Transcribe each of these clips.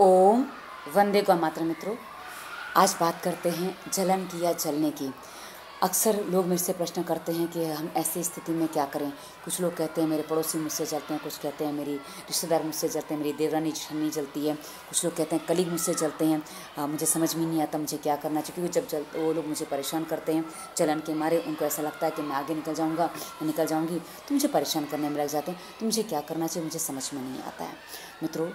ओम वंदे गौ मातरम। मित्रों, आज बात करते हैं जलन की या जलने की। अक्सर लोग मेरे से प्रश्न करते हैं कि हम ऐसी स्थिति में क्या करें। कुछ लोग कहते हैं मेरे पड़ोसी मुझसे जलते हैं, कुछ कहते हैं मेरी रिश्तेदार मुझसे जलते हैं, मेरी देवरानी जेठानी जलती है, कुछ लोग कहते हैं कलीग मुझसे जलते हैं। मुझे समझ में नहीं आता मुझे क्या करना चाहिए, क्योंकि जब वो लोग मुझे परेशान करते हैं जलन के मारे, उनको ऐसा लगता है कि मैं आगे निकल जाऊँगा या निकल जाऊँगी, तो मुझे परेशान करने में लग जाते हैं। तो मुझे क्या करना चाहिए मुझे समझ में नहीं आता है। मित्रों,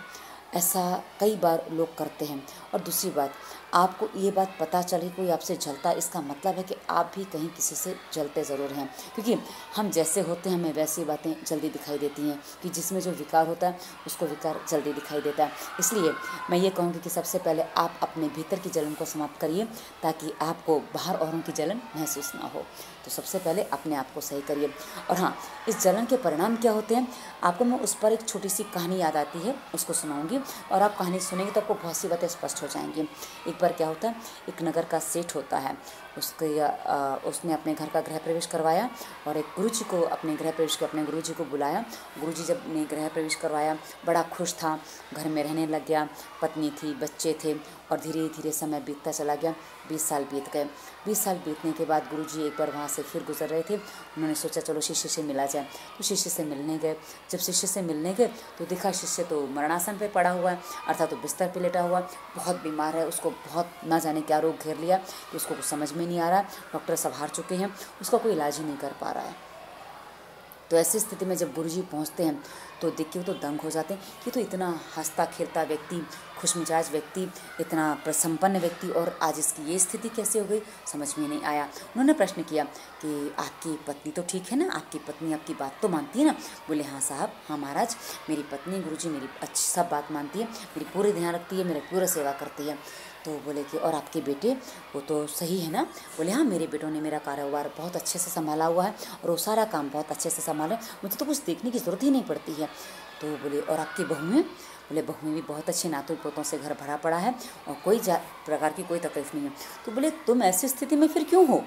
ऐसा कई बार लोग करते हैं। और दूसरी बात, आपको ये बात पता चले कोई आपसे जलता है, इसका मतलब है कि आप भी कहीं किसी से जलते ज़रूर हैं, क्योंकि हम जैसे होते हैं हमें वैसी बातें जल्दी दिखाई देती हैं कि जिसमें जो विकार होता है उसको विकार जल्दी दिखाई देता है। इसलिए मैं ये कहूँगी कि सबसे पहले आप अपने भीतर की जलन को समाप्त करिए, ताकि आपको बाहर औरों की जलन महसूस ना हो। तो सबसे पहले अपने आप को सही करिए। और हाँ, इस जलन के परिणाम क्या होते हैं आपको मैं उस पर एक छोटी सी कहानी याद आती है, उसको सुनाऊंगी, और आप कहानी सुनेंगे तो आपको बहुत सी बातें स्पष्ट हो जाएंगी। एक बार क्या होता है, एक नगर का सेठ होता है, उसने अपने घर का गृह प्रवेश करवाया और एक गुरुजी को अपने गृह प्रवेश के अपने गुरुजी को बुलाया। गुरुजी जब ने गृह प्रवेश करवाया बड़ा खुश था, घर में रहने लग गया, पत्नी थी, बच्चे थे, और धीरे धीरे समय बीतता चला गया। 20 साल बीत गए। 20 साल बीतने के बाद गुरुजी एक बार वहाँ से फिर गुजर रहे थे। उन्होंने सोचा चलो शिष्य से मिला जाए, तो शिष्य से मिलने गए। जब शिष्य से मिलने गए तो देखा शिष्य तो मरणासन पे पड़ा हुआ है, अर्थात तो बिस्तर पे लेटा हुआ, बहुत बीमार है, उसको बहुत ना जाने क्या रोग घेर लिया कि उसको कुछ समझ में नहीं आ रहा है। डॉक्टर सब हार चुके हैं, उसका कोई इलाज ही नहीं कर पा रहा है। तो ऐसी स्थिति में जब गुरुजी पहुंचते हैं तो देख के वो तो दंग हो जाते हैं कि तो इतना हंसता खेलता व्यक्ति, खुशमिजाज व्यक्ति, इतना प्रसंपन्न व्यक्ति, और आज इसकी ये स्थिति कैसे हो गई समझ में नहीं आया। उन्होंने प्रश्न किया कि आपकी पत्नी तो ठीक है ना, आपकी पत्नी आपकी बात तो मानती है ना? बोले हाँ साहब, हाँ महाराज, मेरी पत्नी गुरुजी मेरी अच्छी सब बात मानती है, मेरी पूरी ध्यान रखती है, मेरी पूरी सेवा करती है। तो बोले कि और आपके बेटे वो तो सही है ना? बोले हाँ, मेरे बेटों ने मेरा कारोबार बहुत अच्छे से संभाला हुआ है और वो सारा काम बहुत अच्छे से संभाला, मुझे तो कुछ देखने की ज़रूरत ही नहीं पड़ती है। तो बोले और आपकी बहुएं? बोले बहुएं भी बहुत अच्छे, नातों पोतों से घर भरा पड़ा है और कोई प्रकार की कोई तकलीफ नहीं है। तो बोले तुम ऐसी स्थिति में फिर क्यों हो,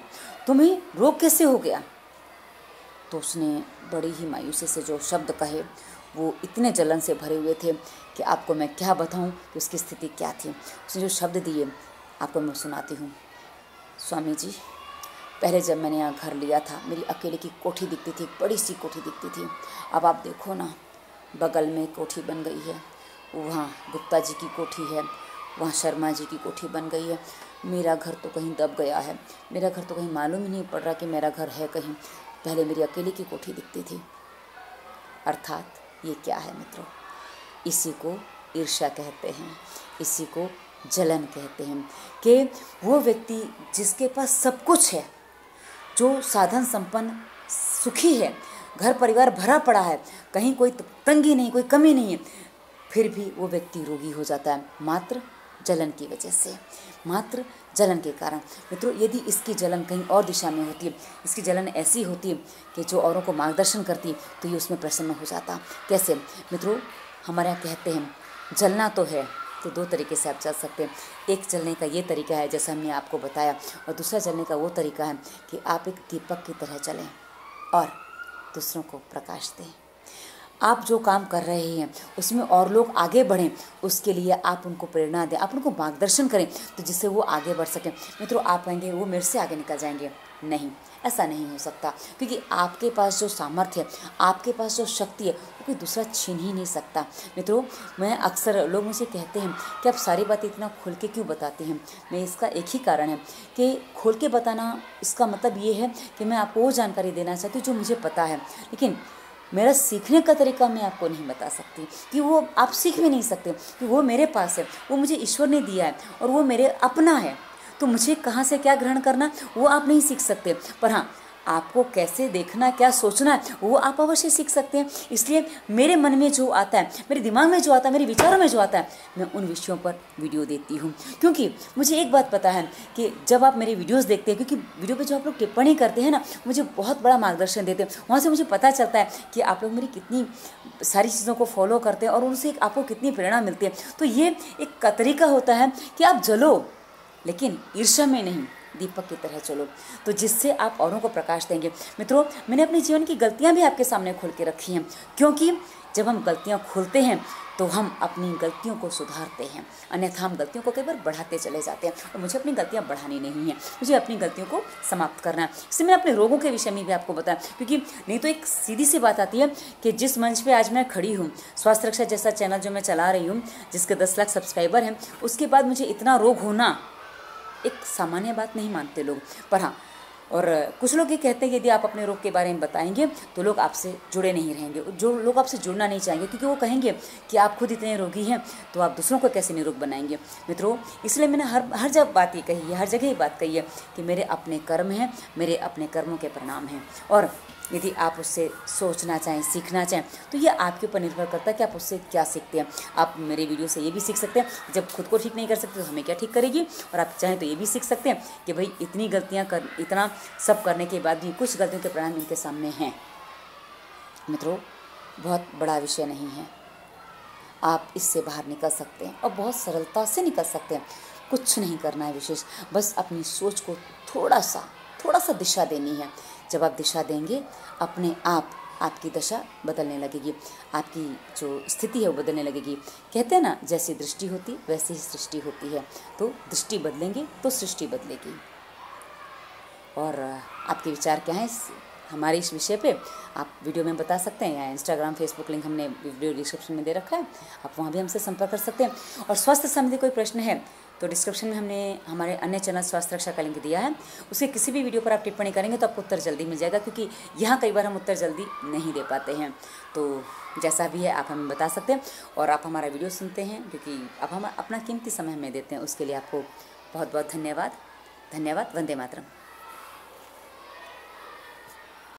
तुम्हें रोग कैसे हो गया? तो उसने बड़ी ही मायूसी से जो शब्द कहे वो इतने जलन से भरे हुए थे कि आपको मैं क्या बताऊं कि उसकी स्थिति क्या थी। उसने जो शब्द दिए आपको मैं सुनाती हूँ। स्वामी जी, पहले जब मैंने यहाँ घर लिया था मेरी अकेले की कोठी दिखती थी, बड़ी सी कोठी दिखती थी। अब आप देखो ना, बगल में कोठी बन गई है, वहाँ गुप्ता जी की कोठी है, वहाँ शर्मा जी की कोठी बन गई है। मेरा घर तो कहीं दब गया है, मेरा घर तो कहीं मालूम ही नहीं पड़ रहा कि मेरा घर है कहीं। पहले मेरी अकेले की कोठी दिखती थी। अर्थात ये क्या है मित्रों? इसी को ईर्ष्या कहते हैं, इसी को जलन कहते हैं कि वो व्यक्ति जिसके पास सब कुछ है, जो साधन संपन्न सुखी है, घर परिवार भरा पड़ा है, कहीं कोई तंगी नहीं, कोई कमी नहीं है, फिर भी वो व्यक्ति रोगी हो जाता है मात्र जलन की वजह से, मात्र जलन के कारण। मित्रों, यदि इसकी जलन कहीं और दिशा में होती है, इसकी जलन ऐसी होती है कि जो औरों को मार्गदर्शन करती है, तो ये उसमें प्रसन्न हो जाता। कैसे मित्रों? हमारे यहाँ कहते हैं जलना तो है तो दो तरीके से आप जल सकते हैं। एक जलने का ये तरीका है जैसा हमने आपको बताया, और दूसरा जलने का वो तरीका है कि आप एक दीपक की तरह जलें और दूसरों को प्रकाश दें। आप जो काम कर रहे हैं उसमें और लोग आगे बढ़ें, उसके लिए आप उनको प्रेरणा दें, आप उनको मार्गदर्शन करें, तो जिससे वो आगे बढ़ सकें। मित्रों, आप कहेंगे वो मेरे से आगे निकल जाएंगे, नहीं, ऐसा नहीं हो सकता, क्योंकि आपके पास जो सामर्थ्य है, आपके पास जो शक्ति है, वो कोई दूसरा छीन ही नहीं सकता। मित्रों, मैं अक्सर लोग मुझे कहते हैं कि आप सारी बातें इतना खुल के क्यों बताते हैं? मैं इसका एक ही कारण है कि खोल के बताना, इसका मतलब ये है कि मैं आपको वो जानकारी देना चाहती हूँ जो मुझे पता है, लेकिन मेरा सीखने का तरीका मैं आपको नहीं बता सकती, कि वो आप सीख भी नहीं सकते, कि वो मेरे पास है, वो मुझे ईश्वर ने दिया है और वो मेरे अपना है। तो मुझे कहाँ से क्या ग्रहण करना वो आप नहीं सीख सकते, पर हाँ, आपको कैसे देखना, क्या सोचना है, वो आप अवश्य सीख सकते हैं। इसलिए मेरे मन में जो आता है, मेरे दिमाग में जो आता है, मेरे विचारों में जो आता है, मैं उन विषयों पर वीडियो देती हूँ। क्योंकि मुझे एक बात पता है कि जब आप मेरे वीडियोस देखते हैं, क्योंकि वीडियो पे जो आप लोग टिप्पणी करते हैं ना, मुझे बहुत बड़ा मार्गदर्शन देते हैं, वहाँ से मुझे पता चलता है कि आप लोग मेरी कितनी सारी चीज़ों को फॉलो करते हैं और उनसे आपको कितनी प्रेरणा मिलती है। तो ये एक तरीका होता है कि आप जलो, लेकिन ईर्ष्या में नहीं, दीपक की तरह चलो, तो जिससे आप औरों को प्रकाश देंगे। मित्रों, मैंने अपने जीवन की गलतियां भी आपके सामने खोल के रखी हैं, क्योंकि जब हम गलतियाँ खोलते हैं तो हम अपनी गलतियों को सुधारते हैं, अन्यथा हम गलतियों को कई बार बढ़ाते चले जाते हैं। और मुझे अपनी गलतियाँ बढ़ानी नहीं है, मुझे अपनी गलतियों को समाप्त करना है। इसलिए मैंने अपने रोगों के विषय में भी आपको बताया, क्योंकि नहीं तो एक सीधी सी बात आती है कि जिस मंच पे आज मैं खड़ी हूँ, स्वास्थ्य रक्षा जैसा चैनल जो मैं चला रही हूँ, जिसके 10 लाख सब्सक्राइबर हैं, उसके बाद मुझे इतना रोग होना एक सामान्य बात नहीं मानते लोग। पर हाँ, और कुछ लोग ये कहते हैं कि यदि आप अपने रोग के बारे में बताएंगे तो लोग आपसे जुड़े नहीं रहेंगे, जो लोग आपसे जुड़ना नहीं चाहेंगे, क्योंकि वो कहेंगे कि आप खुद इतने रोगी हैं तो आप दूसरों को कैसे निरोग बनाएंगे। मित्रों, इसलिए मैंने हर जगह बात ये कही है, हर जगह ये बात कही है कि मेरे अपने कर्म हैं, मेरे अपने कर्मों के परिणाम हैं। और यदि आप उससे सोचना चाहें, सीखना चाहें, तो ये आपके ऊपर निर्भर करता है कि आप उससे क्या सीखते हैं। आप मेरे वीडियो से ये भी सीख सकते हैं, जब खुद को ठीक नहीं कर सकते तो हमें क्या ठीक करेगी। और आप चाहें तो ये भी सीख सकते हैं कि भाई इतनी गलतियां इतना सब करने के बाद भी कुछ गलतियों के परिणाम इनके सामने हैं। मित्रों, बहुत बड़ा विषय नहीं है, आप इससे बाहर निकल सकते हैं और बहुत सरलता से निकल सकते हैं। कुछ नहीं करना है विशेष, बस अपनी सोच को थोड़ा सा दिशा देनी है। जब आप दिशा देंगे, अपने आप आपकी दशा बदलने लगेगी, आपकी जो स्थिति है वो बदलने लगेगी। कहते हैं ना, जैसी दृष्टि होती वैसी ही सृष्टि होती है। तो दृष्टि बदलेंगे तो सृष्टि बदलेगी। और आपके विचार क्या हैं हमारे इस विषय पे, आप वीडियो में बता सकते हैं, या इंस्टाग्राम फेसबुक लिंक हमने वीडियो डिस्क्रिप्शन में दे रखा है, आप वहाँ भी हमसे संपर्क कर सकते हैं। और स्वास्थ्य संबंधी कोई प्रश्न है तो डिस्क्रिप्शन में हमने हमारे अन्य चैनल स्वास्थ्य रक्षा का लिंक दिया है, उसके किसी भी वीडियो पर आप टिप्पणी करेंगे तो आपको उत्तर जल्दी मिल जाएगा, क्योंकि यहाँ कई बार हम उत्तर जल्दी नहीं दे पाते हैं। तो जैसा भी है आप हमें बता सकते हैं, और आप हमारा वीडियो सुनते हैं क्योंकि आप हम अपना कीमती समय हमें देते हैं, उसके लिए आपको बहुत बहुत धन्यवाद। वंदे मातरम।